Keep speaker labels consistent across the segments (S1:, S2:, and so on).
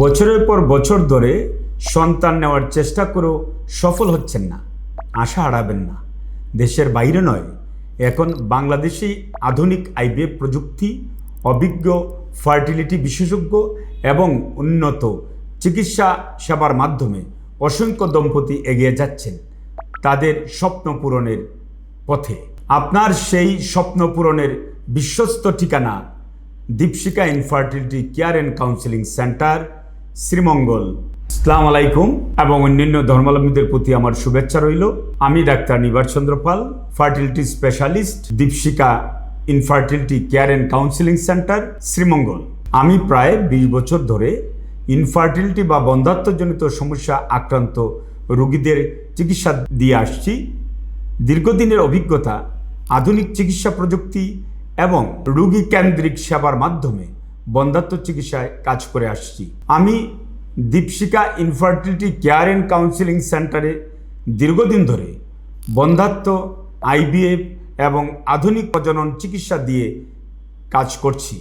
S1: বছরের পর বছর ধরে সন্তান নেওয়ার চেষ্টা করেও সফল হচ্ছেন না, আশা হারাবেন না। দেশের বাইরে নয়, এখন বাংলাদেশি আধুনিক আইভিএফ প্রযুক্তি, অভিজ্ঞ ফার্টিলিটি বিশেষজ্ঞ এবং উন্নত চিকিৎসা সেবার মাধ্যমে অসংখ্য দম্পতি এগিয়ে যাচ্ছেন তাদের স্বপ্ন পূরণের পথে। আপনার সেই স্বপ্ন পূরণের বিশ্বস্ত ঠিকানা Dipshika infertility care and counselling centre, Sreemangal. আসসালামু আলাইকুম এবং অন্যান্য ধর্মাবলম্বীদের প্রতি আমার শুভেচ্ছা রইল। আমি doctor Nibar Chandra Pal, fertility specialist, Dipshika infertility care and counselling centre, Sreemangal. আমি প্রায় 20 বছর ধরে ইনফার্টিলিটি বা বন্ধ্যাত্বজনিত সমস্যা আক্রান্ত রোগীদের চিকিৎসা দিয়ে আসছি। দীর্ঘদিনের অভিজ্ঞতা, আধুনিক চিকিৎসা প্রযুক্তি এবং রোগী কেন্দ্রিক সেবার মাধ্যমে বন্ধ্যাত্ব চিকিৎসায় কাজ করে আসছি। আমি দীপশিকা ইনফার্টিলিটি কেয়ার অ্যান্ড কাউন্সেলিং সেন্টারে দীর্ঘদিন ধরে বন্ধ্যাত্ব, আইভিএফ এবং আধুনিক প্রজনন চিকিৎসা দিয়ে কাজ করছি।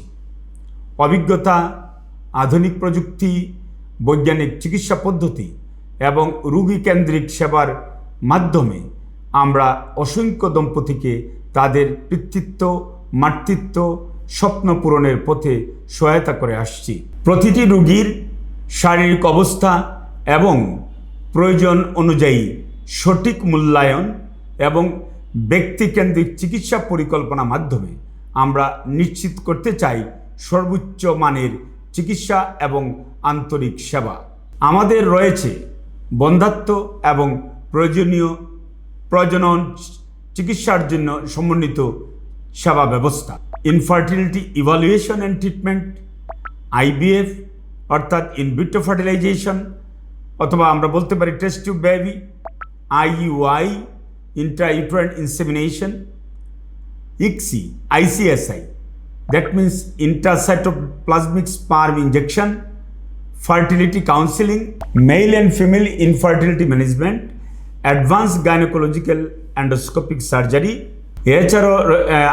S1: অভিজ্ঞতা, আধুনিক প্রযুক্তি, বৈজ্ঞানিক চিকিৎসা পদ্ধতি এবং রোগী কেন্দ্রিক সেবার মাধ্যমে আমরা অসংখ্য দম্পতিকে তাদের পিতৃত্ব, মাতৃত্ব, স্বপ্ন পূরণের পথে সহায়তা করে আসছি। প্রতিটি রোগীর শারীরিক অবস্থা এবং প্রয়োজন অনুযায়ী সঠিক মূল্যায়ন এবং ব্যক্তিকেন্দ্রিক চিকিৎসা পরিকল্পনার মাধ্যমে আমরা নিশ্চিত করতে চাই সর্বোচ্চ মানের চিকিৎসা এবং আন্তরিক সেবা। আমাদের রয়েছে বন্ধ্যাত্ব এবং প্রয়োজনীয় প্রজনন চিকিৎসার জন্য সমন্বিত সেবা ব্যবস্থা, infertility evaluation and treatment, IVF অর্থাৎ ইনভিট্রো ফার্টিলাইজেশন অথবা আমরা বলতে পারি test tube baby, IUI intrauterine insemination, ICSI, ICSI that means intracytoplasmic sperm injection, fertility counselling, male and female infertility management, advance gynaecological endoscopic surgery. এছাড়াও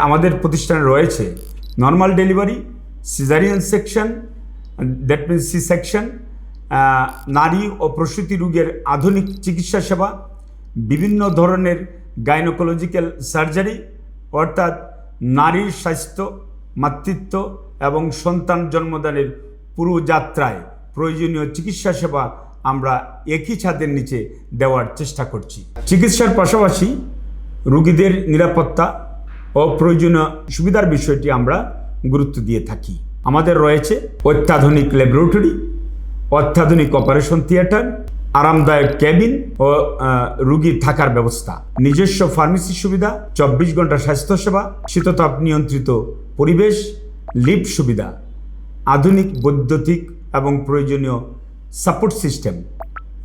S1: আমাদের প্রতিষ্ঠানে রয়েছে normal delivery, caesarean section that means C section, নারী ও প্রসূতি রোগের আধুনিক চিকিৎসা সেবা, বিভিন্ন ধরনের গাইনোকোলজিক্যাল সার্জারি অর্থাৎ নারীর স্বাস্থ্য, মাতৃত্ব এবং সন্তান জন্মদানের পুরো যাত্রায় প্রয়োজনীয় চিকিৎসা সেবা আমরা একই ছাদের নিচে দেওয়ার চেষ্টা করছি। চিকিৎসার পাশাপাশি রোগীদের নিরাপত্তা ও প্রয়োজনীয় সুবিধার বিষয়টি আমরা গুরুত্ব দিয়ে থাকি। আমাদের রয়েছে অত্যাধুনিক ল্যাবরেটরি, অত্যাধুনিক অপারেশন থিয়েটার, আরামদায়ক কেবিন ও রোগী থাকার ব্যবস্থা, নিজস্ব ফার্মেসি সুবিধা, 24 ঘন্টা স্বাস্থ্যসেবা, শীততাপ নিয়ন্ত্রিত পরিবেশ, লিফট সুবিধা, আধুনিক বৈদ্যুতিক এবং প্রয়োজনীয় সাপোর্ট সিস্টেম,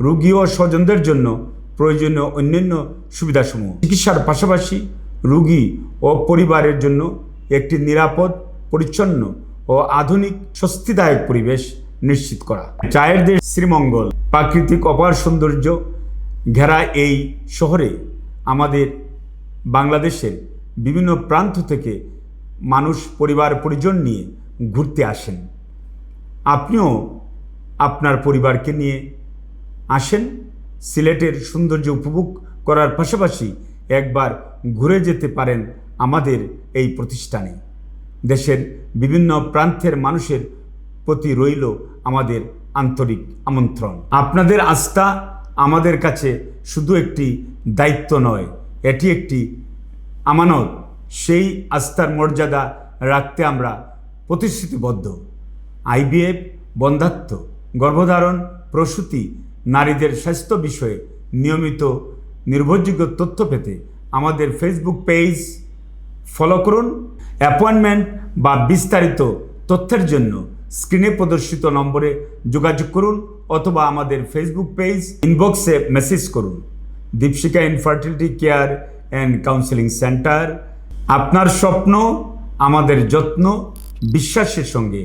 S1: রোগী ও স্বজনদের জন্য প্রয়োজনীয় অন্যান্য সুবিধাসমূহ। চিকিৎসার পাশাপাশি রোগী ও পরিবারের জন্য একটি নিরাপদ, পরিচ্ছন্ন ও আধুনিক স্বস্তিদায়ক পরিবেশ নিশ্চিত করা। চায়ের দেশ শ্রীমঙ্গল, প্রাকৃতিক অপার সৌন্দর্য ঘেরা এই শহরে আমাদের বাংলাদেশের বিভিন্ন প্রান্ত থেকে মানুষ পরিবার পরিজন নিয়ে ঘুরতে আসেন। আপনিও আপনার পরিবারকে নিয়ে আসেন, সিলেটের সৌন্দর্য উপভোগ করার পাশাপাশি একবার ঘুরে যেতে পারেন আমাদের এই প্রতিষ্ঠানে। দেশের বিভিন্ন প্রান্তের মানুষের প্রতি রইল আমাদের আন্তরিক আমন্ত্রণ। আপনাদের আস্থা আমাদের কাছে শুধু একটি দায়িত্ব নয়, এটি একটি আমানত। সেই আস্থার মর্যাদা রাখতে আমরা প্রতিশ্রুতিবদ্ধ। আইভিএফ, বন্ধ্যাত্ব, গর্ভধারণ, প্রসূতি, নারীদের স্বাস্থ্য বিষয়ে নিয়মিত নির্ভরযোগ্য তথ্য পেতে আমাদের ফেসবুক পেজ ফলো করুন। অ্যাপয়েন্টমেন্ট বা বিস্তারিত তথ্যের জন্য স্ক্রিনে প্রদর্শিত নম্বরে যোগাযোগ করুন অথবা আমাদের ফেসবুক পেজ ইনবক্সে মেসেজ করুন। Dipshika infertility care and counselling centre, আপনার স্বপ্ন আমাদের যত্ন, বিশ্বাসের সঙ্গে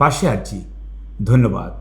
S1: পাশে আছি। ধন্যবাদ।